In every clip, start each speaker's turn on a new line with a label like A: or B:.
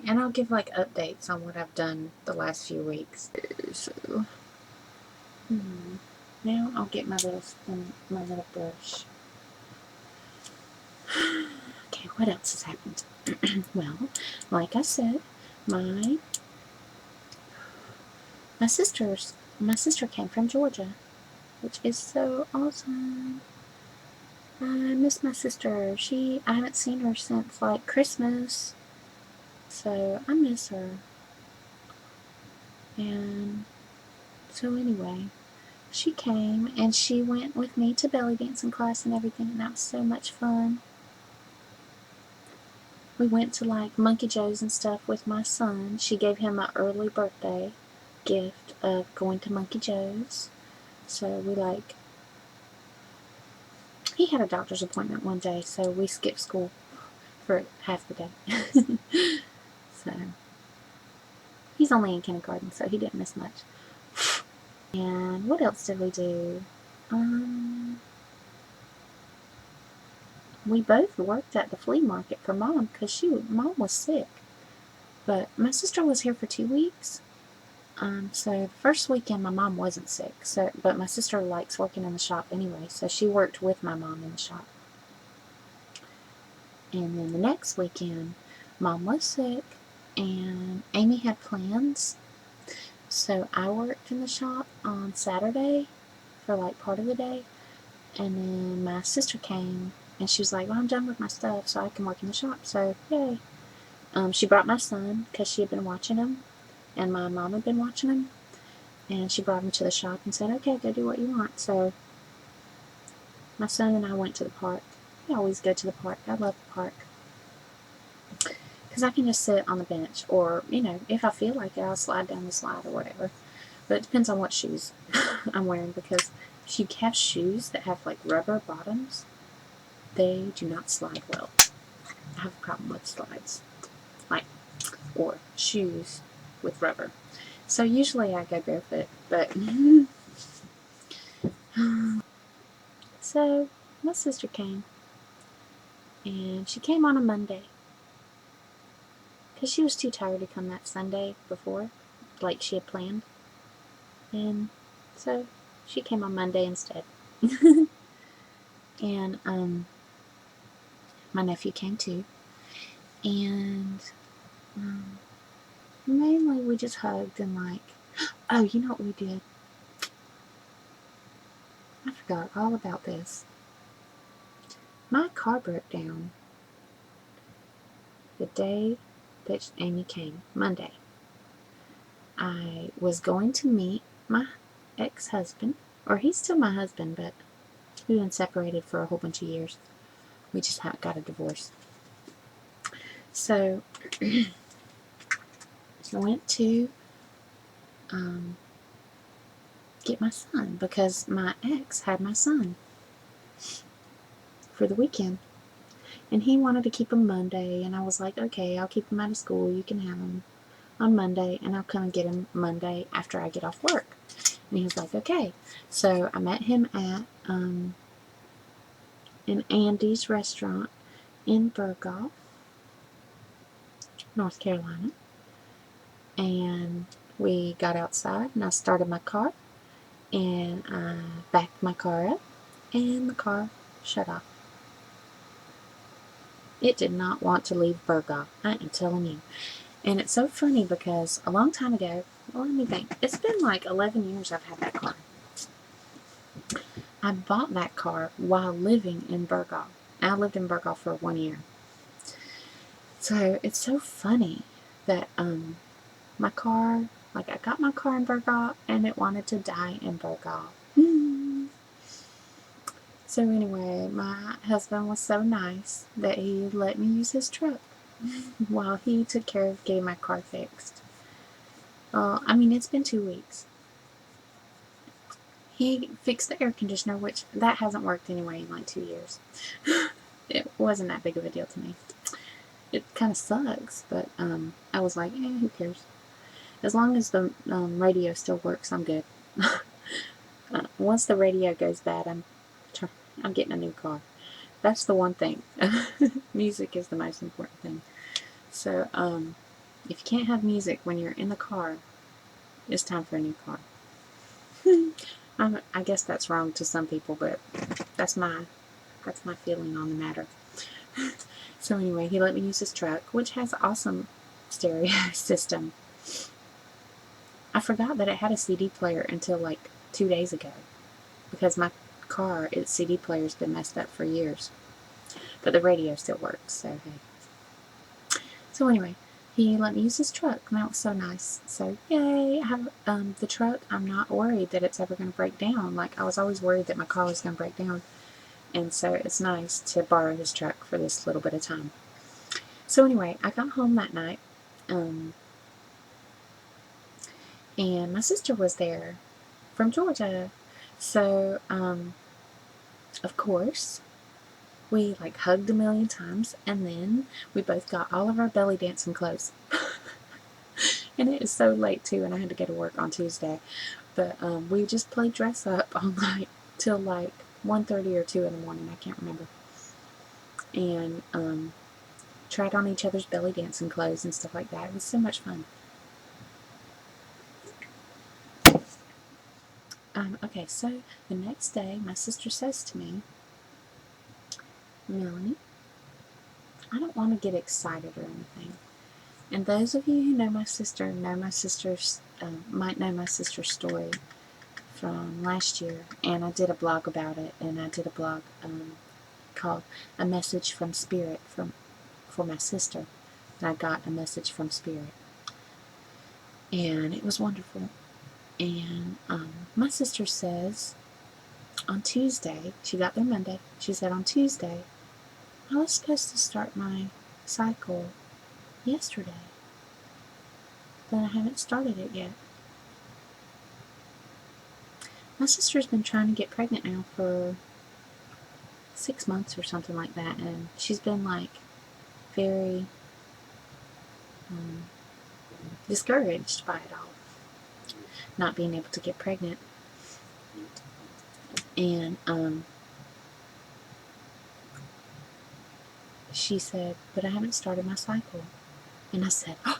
A: And I'll give like updates on what I've done the last few weeks. So, now I'll get my little brush. Okay, what else has happened? Well, like I said, my sister came from Georgia, which is so awesome. I miss my sister. I haven't seen her since like Christmas, so I miss her. And so anyway, she came and she went with me to belly dancing class and everything, and that was so much fun. We went to like Monkey Joe's and stuff with my son. She gave him an early birthday gift of going to Monkey Joe's. So he had a doctor's appointment one day, so we skipped school for half the day. So he's only in kindergarten, so he didn't miss much. And what else did we do? We both worked at the flea market for Mom because Mom was sick. But my sister was here for 2 weeks. So the first weekend my mom wasn't sick. But my sister likes working in the shop anyway, so she worked with my mom in the shop. And then the next weekend, Mom was sick, and Amy had plans. So I worked in the shop on Saturday for like part of the day, and then my sister came, and she was like, well, I'm done with my stuff, so I can work in the shop, so yay. She brought my son, because she had been watching him, and my mom had been watching him, and she brought him to the shop and said, okay, go do what you want. So my son and I went to the park. We always go to the park. I love the park. Because I can just sit on the bench, or, if I feel like it, I'll slide down the slide or whatever. But it depends on what shoes I'm wearing, because if you have shoes that have like rubber bottoms, they do not slide well. I have a problem with slides, or shoes with rubber. So usually I go barefoot, but so my sister came, and she came on a Monday because she was too tired to come that Sunday before, like she had planned, and so she came on Monday instead. And my nephew came too, and mainly we just hugged and oh, you know what we did? I forgot all about this. My car broke down the day that Amy came, Monday. I was going to meet my ex-husband, or he's still my husband, but we've been separated for a whole bunch of years. We just got a divorce. So I went to get my son because my ex had my son for the weekend. And he wanted to keep him Monday, and I was like, okay, I'll keep him out of school. You can have him on Monday, and I'll come and get him Monday after I get off work. And he was like, okay. So I met him at an Andy's restaurant in Burgaw, North Carolina. And we got outside, and I started my car, and I backed my car up, and the car shut off. It did not want to leave Burgaw, I am telling you. And it's so funny because a long time ago, well, let me think, it's been like 11 years I've had that car. I bought that car while living in Burgaw. I lived in Burgaw for 1 year. So it's so funny that my car, I got my car in Burgaw and it wanted to die in Burgaw. So anyway, my husband was so nice that he let me use his truck while he took care of getting my car fixed. It's been 2 weeks. He fixed the air conditioner, which that hasn't worked anyway in like 2 years. It wasn't that big of a deal to me. It kind of sucks, but I was like, who cares? As long as the radio still works, I'm good. Once the radio goes bad, I'm getting a new car. That's the one thing. Music is the most important thing. So If you can't have music when you're in the car, it's time for a new car. I guess that's wrong to some people, but that's my feeling on the matter. So anyway, he let me use his truck, which has an awesome stereo system. I forgot that it had a CD player until like 2 days ago, because my car, its CD player's been messed up for years. But the radio still works, so hey. So anyway, he let me use his truck, and that was so nice. So yay, I have the truck. I'm not worried that it's ever going to break down. Like, I was always worried that my car was going to break down. And so it's nice to borrow his truck for this little bit of time. So anyway, I got home that night, and my sister was there from Georgia. So, of course, we like hugged a million times, and then we both got all of our belly dancing clothes. And it is so late too, and I had to go to work on Tuesday. But we just played dress up all night till like 1:30 or 2 in the morning. I can't remember. And tried on each other's belly dancing clothes and stuff like that. It was so much fun. Okay, so the next day, my sister says to me, Melanie, I don't want to get excited or anything. And those of you who know my sister might know my sister's story from last year. And I did a blog about it, and I did a blog called "A Message from Spirit" for my sister. And I got a message from Spirit, and it was wonderful. And my sister says on Tuesday, she got there Monday, she said on Tuesday, I was supposed to start my cycle yesterday, but I haven't started it yet. My sister's been trying to get pregnant now for 6 months or something like that, and she's been like very discouraged by it all, not being able to get pregnant. And she said, but I haven't started my cycle. And I said, oh,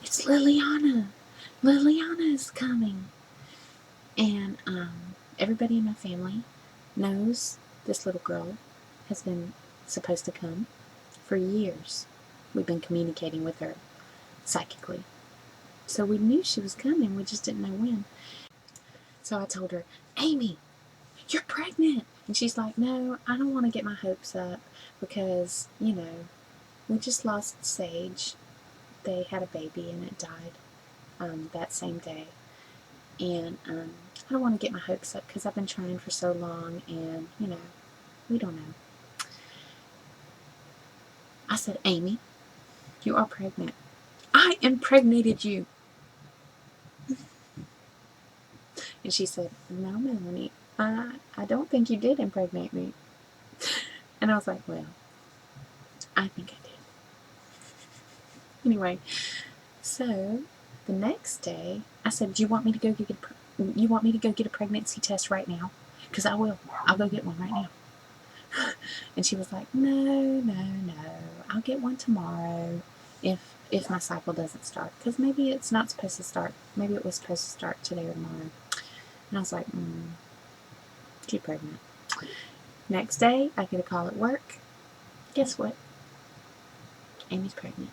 A: it's Liliana. Liliana is coming. And everybody in my family knows this little girl has been supposed to come for years. We've been communicating with her psychically. So we knew she was coming, we just didn't know when. So I told her, Amy, you're pregnant. And she's like, no, I don't want to get my hopes up because, you know, we just lost Sage. They had a baby and it died that same day. And I don't want to get my hopes up because I've been trying for so long and, you know, we don't know. I said, Amy, you are pregnant. I impregnated you. And she said, no, Melanie, I don't think you did impregnate me. And I was like, well, I think I did. Anyway, so the next day, I said, do you want me to go get a pregnancy test right now? Because I will. I'll go get one right now. And she was like, no, I'll get one tomorrow if my cycle doesn't start. Because maybe it's not supposed to start. Maybe it was supposed to start today or tomorrow. And I was like, she's pregnant. Next day, I get a call at work. Guess what? Amy's pregnant.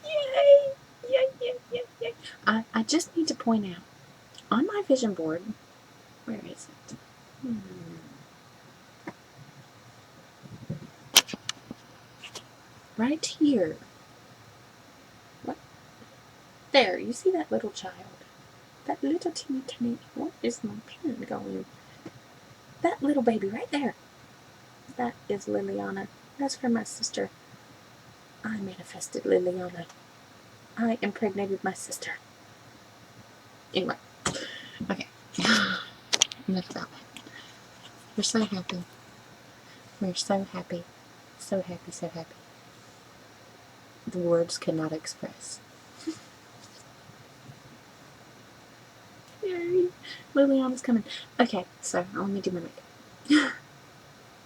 A: Yay! Yay! I just need to point out, on my vision board, where is it? Right here. What? There, you see that little child? That little teeny tiny, what is my pen going? That little baby right there. That is Liliana. That's for my sister. I manifested Liliana. I impregnated my sister. Anyway. Okay. Enough about that. We're so happy. We're so happy. So happy, so happy. The words cannot express. Yay! Liliana's coming. Okay, so let me do my makeup.